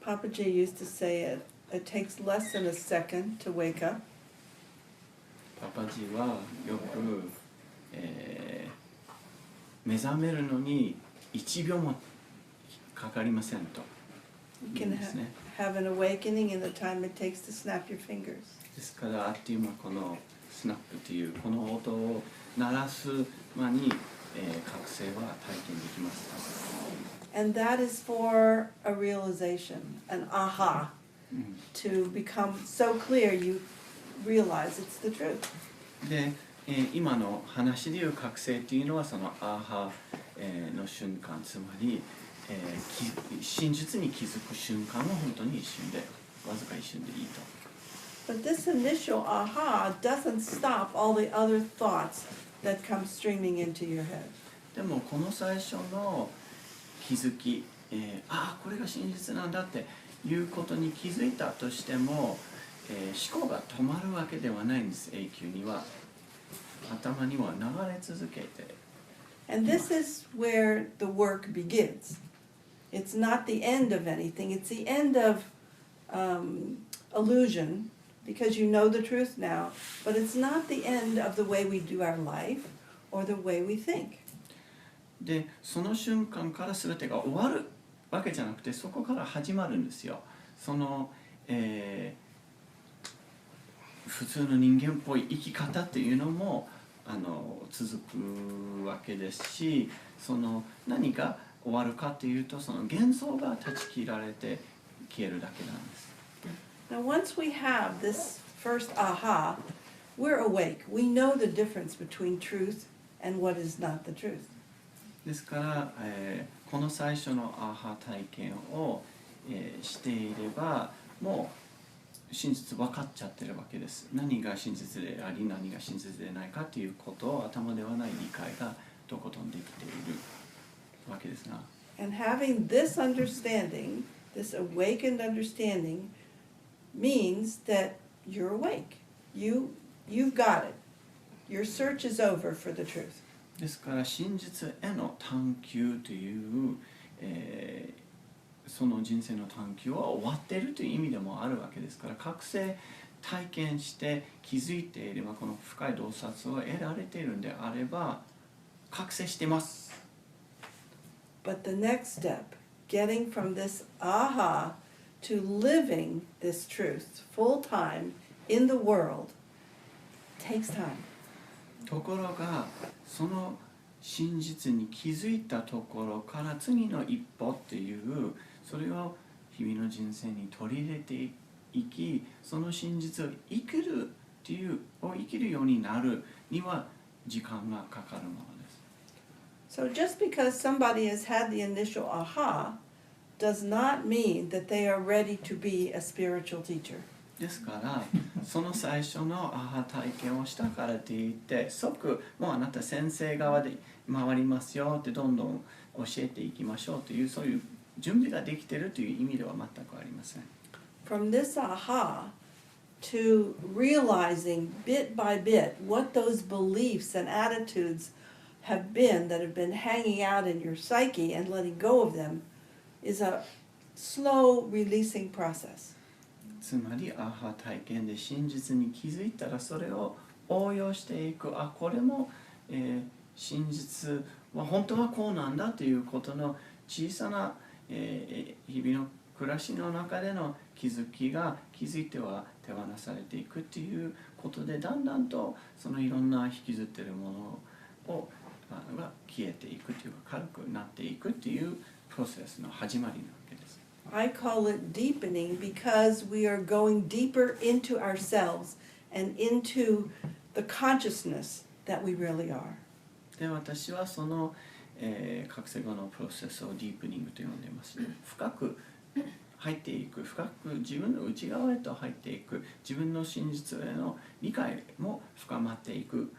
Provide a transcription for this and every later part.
Papa J used to say it takes less than a second to wake up. パパジはよく、目覚めるのに1秒もかかりませんと You 言うん can ですね。have an awakening in the time it takes to snap your fingers. ですからあっという間このスナップというこの音を鳴らす間に、覚醒は体験できます。And that is for a realization, an aha, うん to become so clear you realize it's the truth. で、今の話でいう覚醒っていうのはそのアーハ、の瞬間、つまり、真実に気づく瞬間は本当に一瞬で、わずか一瞬でいいと。But this initial aha doesn't stop all the other thoughts that come streaming into your head. でもこの最初の気づき、ああこれが真実なんだっていうことに気づいたとしても、思考が止まるわけではないんです。永久には頭には流れ続けて。And this is where the work begins. It's not the end of anything. It's the end of illusion, because you know the truth now, but it's not the end of the way we do our life or the way we think. で、その瞬間から全てが終わるわけじゃなくて、そこから始まるんですよ。その、普通の人間っぽい生き方っていうのも続くわけですし、その何が終わるかっていうと、その幻想が断ち切られて消えるだけなんです。Now, once we have this first aha, we're awake. We know the difference between truth and what is not the truth. ですから、この最初のアーハ体験を、していれば、もう真実分かっちゃってるわけです。何が真実であり、何が真実でないかということを頭ではない理解がとことんできているわけですが。And having this understanding, this awakened understanding, means that you're awake. You've got it. Your search is over for the truth. ですから真実への探求という、その人生の探求は終わっているという意味でもあるわけですから、覚醒体験して気づいていれば、この深い洞察を得られているのであれば覚醒しています。 But the next step, getting from this aha to living this truth full time in the world, takes time. ところがその真実に気づいたところから次の一歩っていう、それを日々の人生に取り入れていき、その真実を生きるっていうを生きるようになるには時間がかかるものです。 So just because somebody has had the initial aha does not mean that they are ready to be a spiritual teacher. ですからその最初のアハ体験をしたからといって即もうあなた先生側で回りますよってどんどん教えていきましょうという、そういう準備ができているという意味では全くありません。 From this aha to realizing bit by bit what those beliefs and attitudes have been that have been hanging out in your psyche and letting go of them is a slow releasing process. つまりアハ体験で真実に気づいたらそれを応用していく、あ、これも、真実は本当はこうなんだということの小さな、日々の暮らしの中での気づきが気づいては手放されていくということで、だんだんとそのいろんな引きずっているものをが消えていくというか軽くなっていくというプロセスの始まりなわけです。I call it deepening because we are going deeper into ourselves and into the consciousness that we really are. で、私はその、覚醒後のプロセスをディープニングと呼んでいます。深く入っていく、深く自分の内側へと入っていく、自分の真実への理解も深まっていく、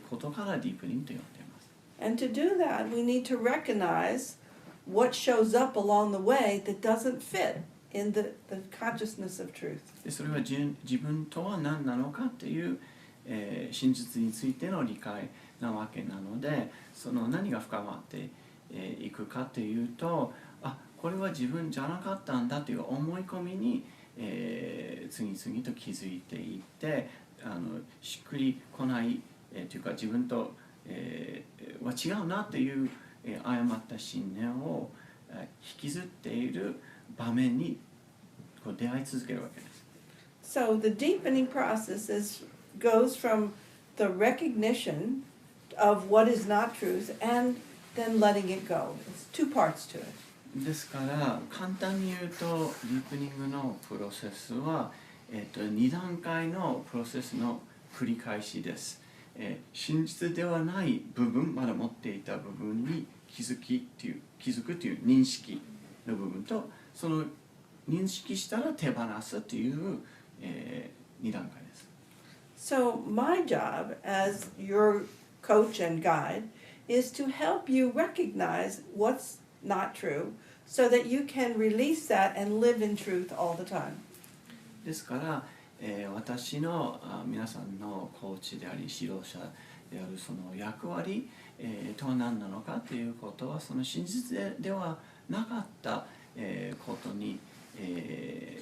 ことからディープニングと呼んでいます。And to do that, we need to recognize what shows up along the way that doesn't fit in the consciousness of truth. で、それは自分とは何なのかという、真実についての理解なわけなので、その何が深まっていくかというと、あ、ここれは自分じゃなかったんだという思い込みに、次々と気づいていってしっくりこない、というか自分と、は違うなという、誤った信念を引きずっている場面にこう出会い続けるわけです。So the deepening process goes from the recognition of what is not truth and then letting it go. It's two parts to it. ですから簡単に言うとディープニングのプロセスは、2段階のプロセスの繰り返しです。真実ではない部分、まだ持っていた部分に気づくという認識の部分と、その認識したら手放すという、2段階です。So my job as your coach and guide is to help you recognize what's not true so that you can release that and live in truth all the time. ですから、私の皆さんのコーチであり指導者であるその役割、とは何なのかということは、その真実ではなかった、ことに、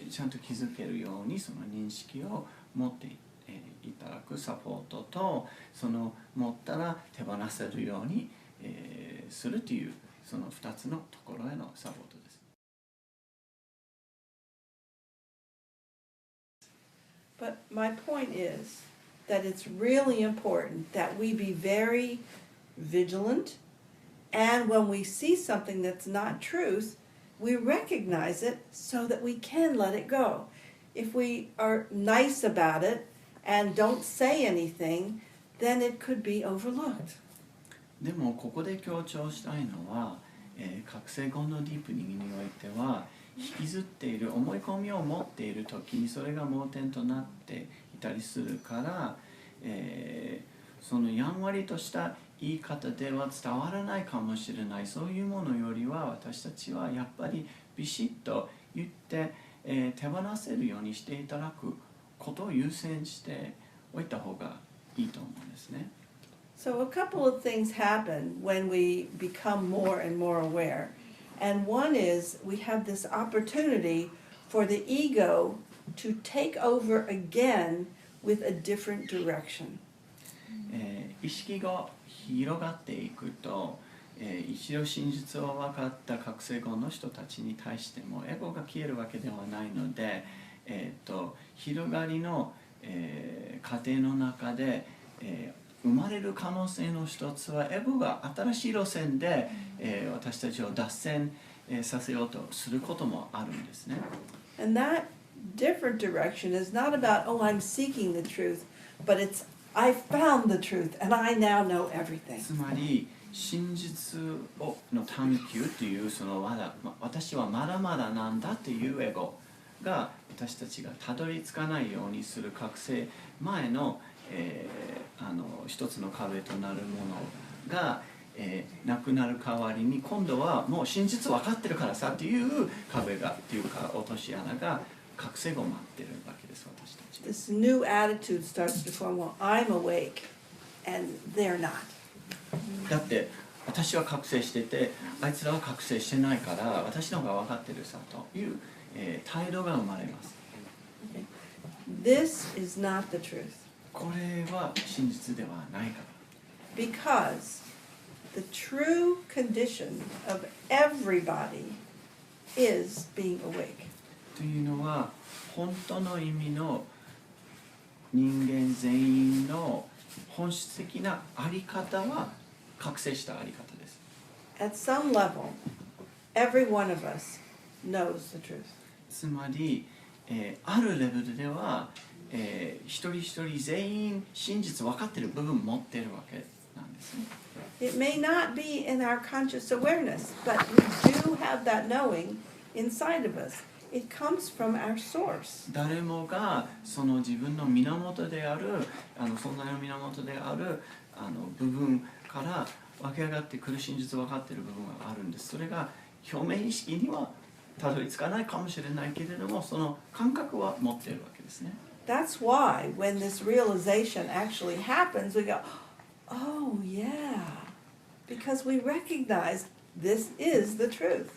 ちゃんと気づけるようにその認識を持っていただくサポートと、その持ったら手放せるように、するというその2つのところへのサポートです。But my point is that it's really important that we be very vigilant, and when we see something that's not truth, we recognize it so that we can let it go. If we are nice about it and don't say anything, then it could be overlooked. でもここで強調したいのは、覚醒後のディープニングにおいては引きずっている思い込みを持っている時にそれが盲点となっていたりするから、そのやんわりとした言い方では伝わらないかもしれない、そういうものよりは私たちはやっぱりビシッと言って、手放せるようにしていただくことを優先しておいた方がいいと思うんですね。So a couple of things happen when we become more and more aware. And one is we have this opportunity for the ego to take over again with a different direction. 意識が広がっていくと、一度真実を分かった覚醒後の人たちに対してもエゴが消えるわけではないので、広がりの、過程の中で、生まれる可能性の一つはエゴが新しい路線で、私たちを脱線、させようとすることもあるんですね。And that different direction is not about, oh, I'm seeking the truth, but it's, I found the truth and I now know everything. つまり真実の探求というその私はまだまだなんだというエゴが私たちがたどり着かないようにする覚醒前の、一つの壁となるものが、なくなる代わりに今度はもう真実分かってるからさという壁がというか落とし穴が覚醒後待ってるわけです私たち。This new attitude starts to form, well, I'm awake and they're not. だって私は覚醒しててあいつらは覚醒してないから私の方が分かってるさという、態度が生まれます。This is not the truth. これは真実ではないから。Because the true condition of everybody is being awake. というのは本当の意味の人間全員の本質的なあり方は覚醒したあり方です。At some level, every one of us knows the truth. つまり、あるレベルでは、一人一人全員真実分かっている部分を持っているわけなんですね。It may not be in our conscious awareness, but we do have that knowing inside of us. It comes from our source. 誰もがその自分の源である存在の源である部分から湧き上がってくる真実分かっている部分があるんです。それが表面意識にはたどり着かないかもしれないけれども、その感覚は持っているわけですね。That's why when this realization actually happens, we go, oh yeah, because we recognize this is the truth.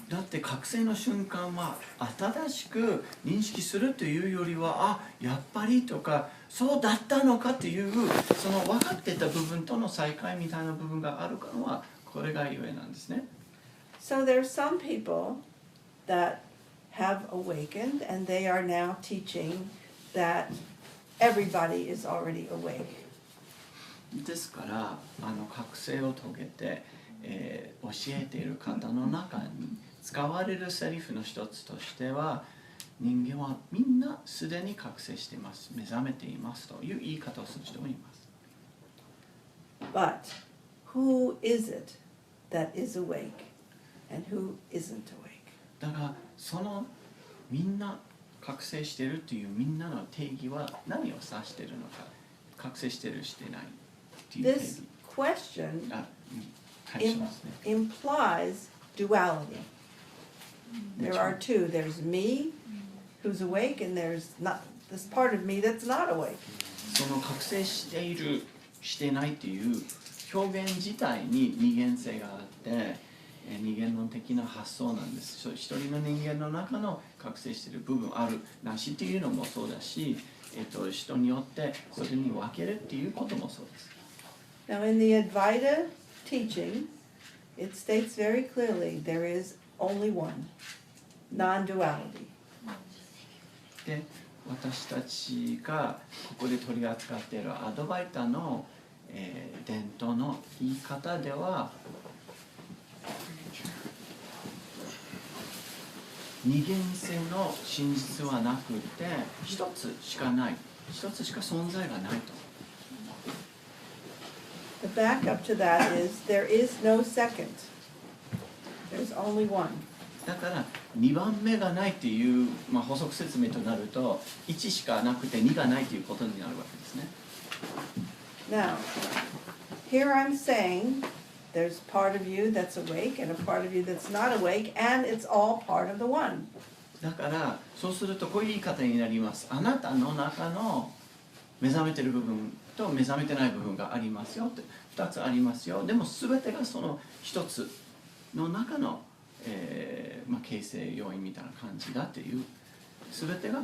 だって覚醒の瞬間は新しく認識するというよりはやっぱりとかそうだったのかというその分かってた部分との再会みたいな部分があるのはこれがゆえなんですね。So there are some people that have awakened and they are now teaching that everybody is already awake. ですから覚醒を遂げて、教えている方の中に使われるセリフの一つとしては人間はみんなすでに覚醒しています目覚めていますという言い方をする人もいます。 But who is it that is awake and who isn't awake? だがそのみんな覚醒しているというみんなの定義は何を指しているのか覚醒しているしてないという定 This 義 question 対象ですね。 implies duality. There are two. There's me, who's awake, and there's not this part of me that's not awake. その覚醒しているしてないという表現自体に二元性があって二元論的な発想なんです。一人の人間の中の覚醒している部分あるなしっていうのもそうだし、人によってそれに分けるっていうこともそうです。 Now, in the Advaita teaching, it states very clearly there is only one, non-duality. で私たちがここで取り扱っているアドバイタの、伝統の言い方では二元性の真実はなくて一つしかない一つしか存在がないと。 The backup to that is there is no second. There's only one. だから2番目がないっていう、補足説明となると1しかなくて2がないということになるわけですね。 Now, here I'm saying there's part of you that's awake and a part of you that's not awake, and it's all part of the one. だからそうするとこういう言い方になります。あなたの中の目覚めてる部分と目覚めてない部分がありますよって2つありますよ。でも全てがその1つの中の、形成要因みたいな感じだという全てが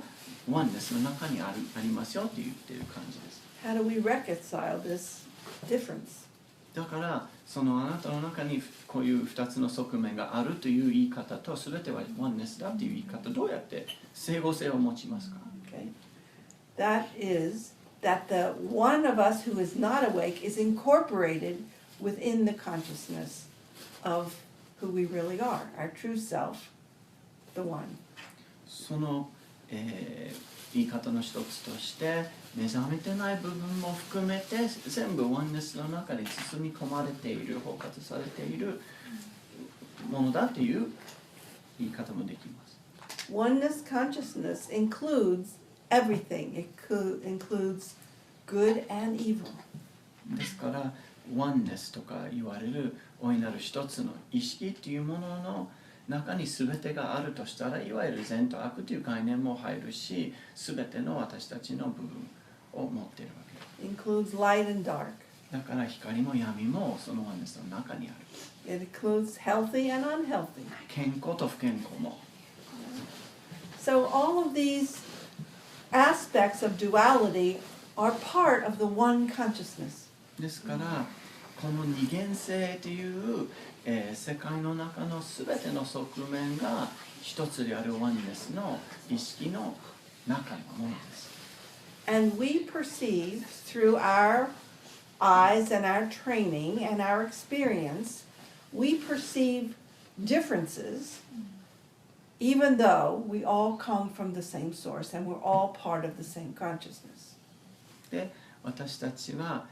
ワンネスの中にありますよって言ってる感じです。 How do we reconcile this difference? だからそのあなたの中にこういう2つの側面があるという言い方と全てはワンネスだという言い方どうやって整合性を持ちますか？ Okay. That is that the one of us who is not awake is incorporated within the consciousness of who we really are, our true self, the one. その、言い方の一つとして目覚めてない部分も含めて全部ワンネスの中に包み込まれている包括されているものだという言い方もできます。 Oneness consciousness includes everything. It includes good and evil. ですからワンネスとか言われる大いなる一つの意識というものの中に全てがあるとしたらいわゆる善と悪という概念も入るし全ての私たちの部分を持っているわけです。 Includes light and dark. だから光も闇もそのワンネスの中にある。 It includes healthy and unhealthy. 健康と不健康も。 So all of these aspects of duality are part of the one consciousness. ですからこの二元性という、世界の中の全ての側面が一つであるワンネスの意識の中のものです。 And we perceive through our eyes and our training and our experience, we perceive differences even though we all come from the same source and we're all part of the same consciousness. で私たちは、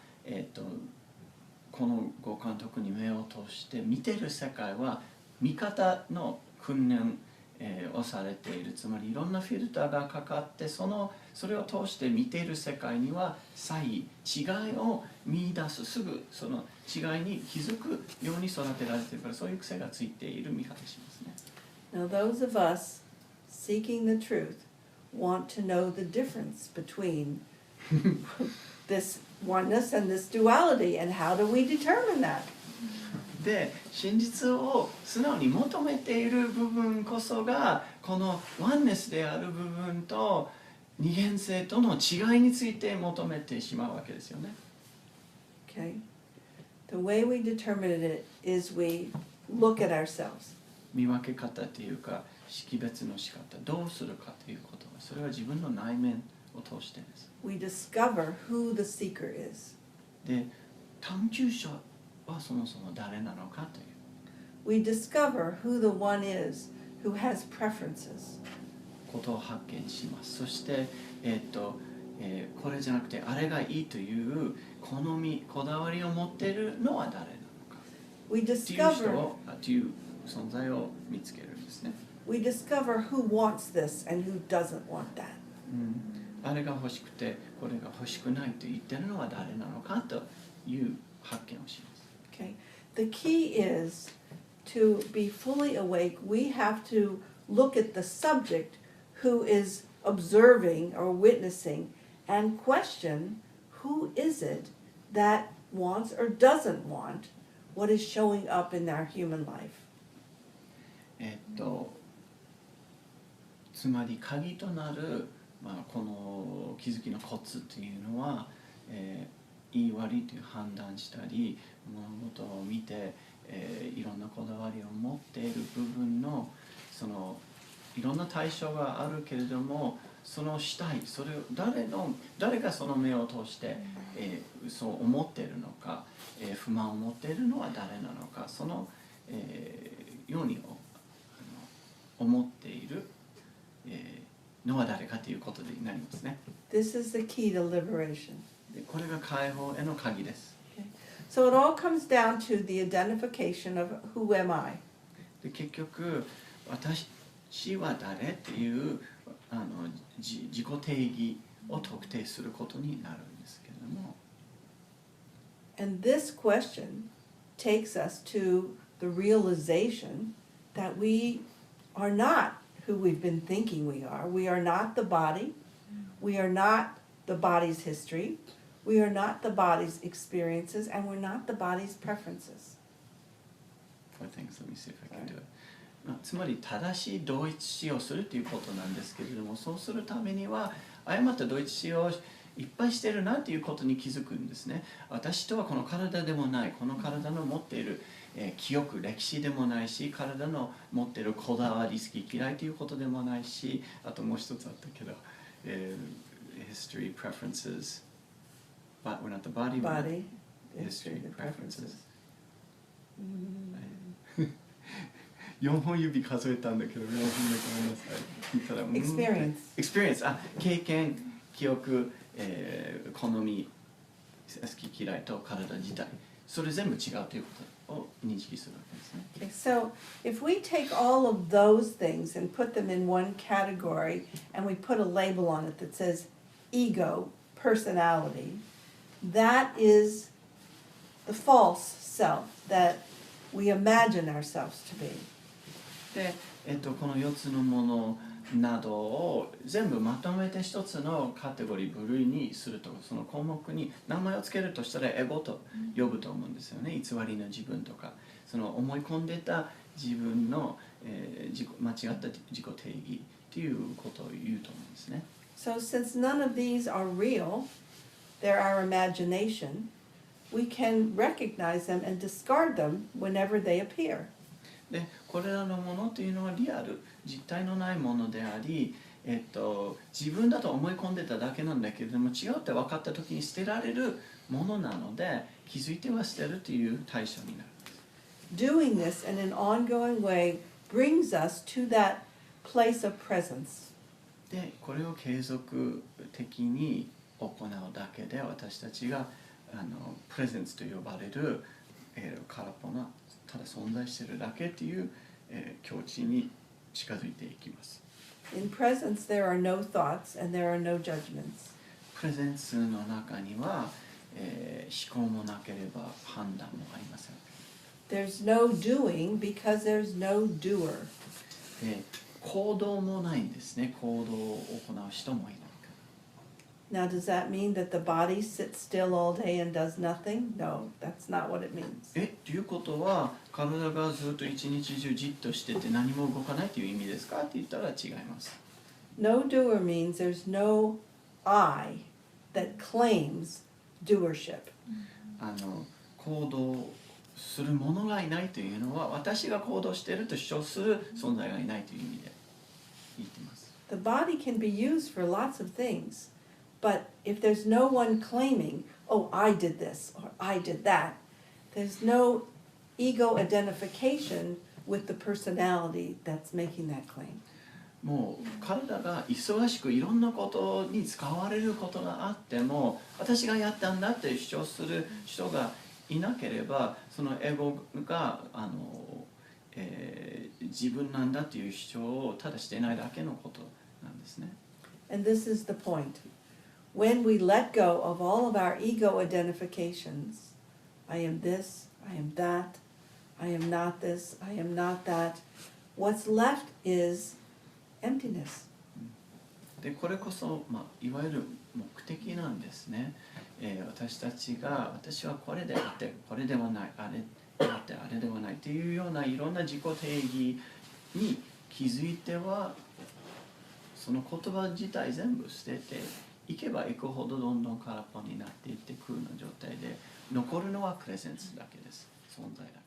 この五感特に目を通して見てる世界は見方の訓練、をされているつまりいろんなフィルターがかかってそれを通して見ている世界には差異違いを見出すすぐその違いに気づくように育てられているからそういう癖がついている見方しますね。 Now those of us seeking the truth want to know the difference between this oneness and this duality, and how do we determine that? で真実を素直に求めている部分こそがこのワンネスである部分と二元性との違いについて求めてしまうわけですよね。Okay. The way we determine it is we look at ourselves. 見分け方というか識別の仕方、どうするかということはそれは自分の内面を通してです。We discover who the seeker is. で、探求者はそもそも誰なのかという。We discover who the one is who has preferences. ことを発見します。そして、これじゃなくてあれがいいという好み、こだわりを持っているのは誰なのか。We という人 discover を、という存在を見つけるんですね。we discover who wants this and who doesn't want that. あれが欲しくてこれが欲しくないと言ってるのは誰なのかという発見をします。Okay. The key is to be fully awake. We have to look at the subject who is observing or witnessing and question who is it that wants or doesn't want what is showing up in our human life. つまり鍵となる、この気づきのコツというのは、いい悪いという判断したり物事を見て、いろんなこだわりを持っている部分のそのいろんな対象があるけれどもその主体それを誰がその目を通して、そう思っているのか、不満を持っているのは誰なのかその、ように思っている、のは誰かということになりますね。This is the key to liberation. でこれが解放への鍵です。So it all comes down to the identification of who am I. で結局私は誰っていう自己定義を特定することになるんですけれども。And this question takes us to the realization that we are not who we've been thinking we are. We are not the body. We are not the body's history. We are not the body's experiences, and we're not the body's preferences. Four things. Let me see if I can do it. つまり正しい同一視をするということなんですけれども、そうするためには誤った同一視をいっぱいしてるなということに気づくんですね。私とはこの体でもない、この体の持っている、記憶、歴史でもないし、体の持っているこだわり、好き嫌いということでもないし、あともう一つあったけど、history, preferences, but we're not the body, Body, history, the preferences. 4本指数えたんだけど、4本だけごめんなさい。聞いたら、Experience. 経験、記憶、好み、好き嫌いと体自体、それ全部違うということを認識するわけですね。Okay, so if we take all of those things and put them in one category and we put a label on it that says ego, personality, that is the false self that we imagine ourselves to be. で、この4つのものなどを全部まとめて一つのカテゴリー部類にするとその項目に名前をつけるとしたらエゴと呼ぶと思うんですよね。偽りの自分とかその思い込んでた自分の、間違った自己定義ということを言うと思うんですね。So since none of these are real, they're our imagination, we can recognize them and discard them whenever they appear. でこれらのものというのはリアル実体のないものであり、自分だと思い込んでただけなんだけれども違うって分かった時に捨てられるものなので気づいては捨てるという対象になる。Doing this in an ongoing way brings us to that place of presence. でこれを継続的に行うだけで私たちがプレゼンスと呼ばれる、空っぽなただ存在しているだけという、境地に近づいていきます。In presence, there are no thoughts and there are no judgments. プレゼンスの中には、思考もなければ判断もありません。There's no doing because there's no doer. 行動もないんですね。行動を行う人もいない。Now, does that mean that the body sits still all day and does nothing? No, that's not what it means. ということは体がずっと一日中じっとしてて何も動かないという意味ですかって言ったら違います。No doer means there's no I that claims doership. 行動するものがいないというのは私が行動していると主張する存在がいないという意味で言っています。The body can be used for lots of things, but if there's no one claiming, oh, I did this or I did that, there's no ego identification with the personality that's making that claim. もう体が忙しくいろんなことに使われることがあっても私がやったんだって主張する人がいなければそのエゴが自分なんだという主張をただしていないだけのことなんですね。And this is the point. When we let go of all of our ego identifications, I am this, I am that, I am not this, I am not that, what's left is emptiness. でこれこそ、いわゆる目的なんですね。私たちが私はこれであってこれではないあれであってあれではないというようないろんな自己定義に気づいてはその言葉自体全部捨てていけばいくほどどんどん空っぽになっていって空の状態で残るのはプレゼンスだけです。存在だけ。